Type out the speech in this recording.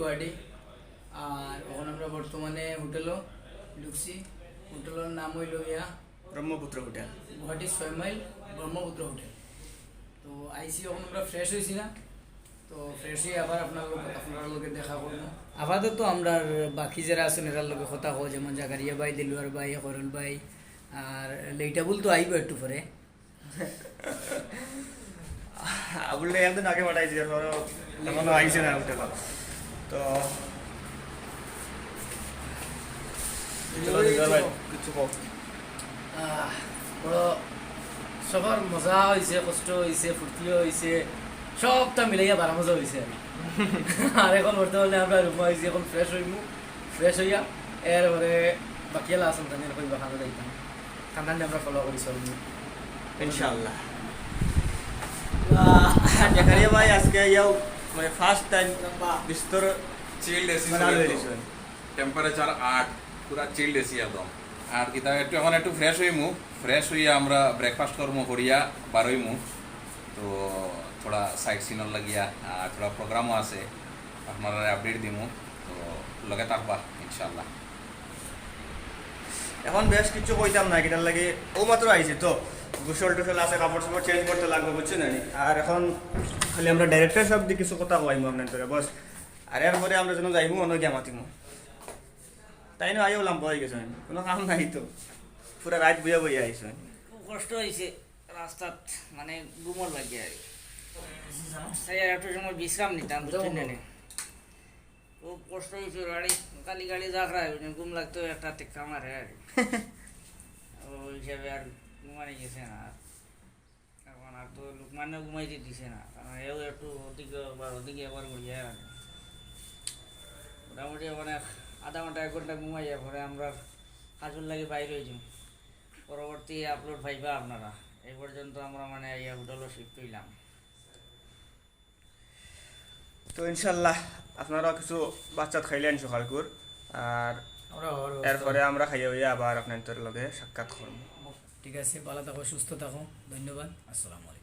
গুয়াহাটি। আর ওখানে আমরা বর্তমানে হোটেলও ঢুকছি। হোটেলের নাম হইল Brahmaputra hotel, Guwahati 6 mile Brahmaputra hotel. তো আইসি ওখানে আমরা ফ্রেশ হয়েছি না, তো ফ্রেশ হয়ে আবার আপনার লোকের দেখা করবো। আপাতত আমরা বাকি যারা আছেন এরার লোকে কথা হো, যেমন জাকারিয়া ভাই, দিলুয়ার ভাই, করুল ভাই আর লেইটাবুল তো আইব একটু পরে। বললে একদিন আগে পাঠাইছি, এখনো আইসে না হোটেল। তো কিছু বড় সবার মজা হয়েছে, কষ্ট হয়েছে, ফুর্তিও হয়েছে, সবটা মিলাইয়া বারা মজা হয়েছে। আর এখন বর্তমানে আমরা রুমা হয়েছি, এখন ফ্রেশ হইমু। ফ্রেশ হইয়া এরপরে বাকি এলা আসুন তাদের কইবা খানা যাইতাম, খানা আমরা ফলো করি চলবো ইনশাআল্লাহ। জাকারিয়া ভাই আজকে ইয়াও মানে ফার্স্ট টাইম বিস্তর চিল্ড এসি, বানাইছেন। টেম্পারেচার 8, পুরা চিল্ড এসি একদম। আর কিতা একটু এখন একটু ফ্রেশ হইমু, ফ্রেশ হইয়া আমরা ব্রেকফাস্ট করবো করিয়া বারোইমু। তো থোড়া সাইট সিনর লাগিয়া আর থোড়া প্রোগ্রামও আছে, আপনারা আপডেট দিমু। তো লগে থাকবা ইনশাআল্লাহ। এখন বেশ কিছু কইতাম না, এটার লাগে ও মাত্র আইছে তো গোসল টোসল আছে, কাপড় চাপড় চেঞ্জ করতে লাগবে, বুঝছেন না? আর এখন খালি আমরা ডাইরেক্টর সব দিয়ে কিছু কথা কইমু আপনার তোরে বস। আর এরপরে আমরা যেন যাইমু অন্য গিয়া মাতিমু, তাই না? আইও লাম্বা হয়ে গেছে, কোনো কাম নাই তো, পুরা রাত বইয়া বইয়া আইছে। খুব কষ্ট হয়েছে রাস্তাত, মানে ঘুমর লাগে আর তাই একটু সময় বিশ্রাম নিতাম, বুঝছেন না? খুব কষ্ট হয়েছে, গাড়ি গাড়ি জাগরা ঘুম লাগতো, একটা টেক্কা মারে আর ওই হিসাবে আর ঘুমানি গেছে না। এখন আর তো লোকমানেও ঘুমাইতে দিছে না, কারণ এও একটু ওদিকে একবার ঘুরিয়ে আর মোটামুটি মানে আধা ঘন্টা 1 ঘন্টা ঘুমাইয়া পরে আমরা কাজুর লাগে বাইরে হয়ে যাই। পরবর্তী আপলোড পাইবা আপনারা। এই পর্যন্ত আমরা মানে হোটেলও শিফট হইলাম। তো ইনশাল্লাহ আপনারা কিছু বাচ্চা খাইলেন সকালকুর, আর এরপরে আমরা খাইয়া হইয়া আবার আপনার লগে সাক্ষাৎ করবো। ঠিক আছে, ভালো থাকো, সুস্থ থাকো, ধন্যবাদ, আসসালামু আলাইকুম।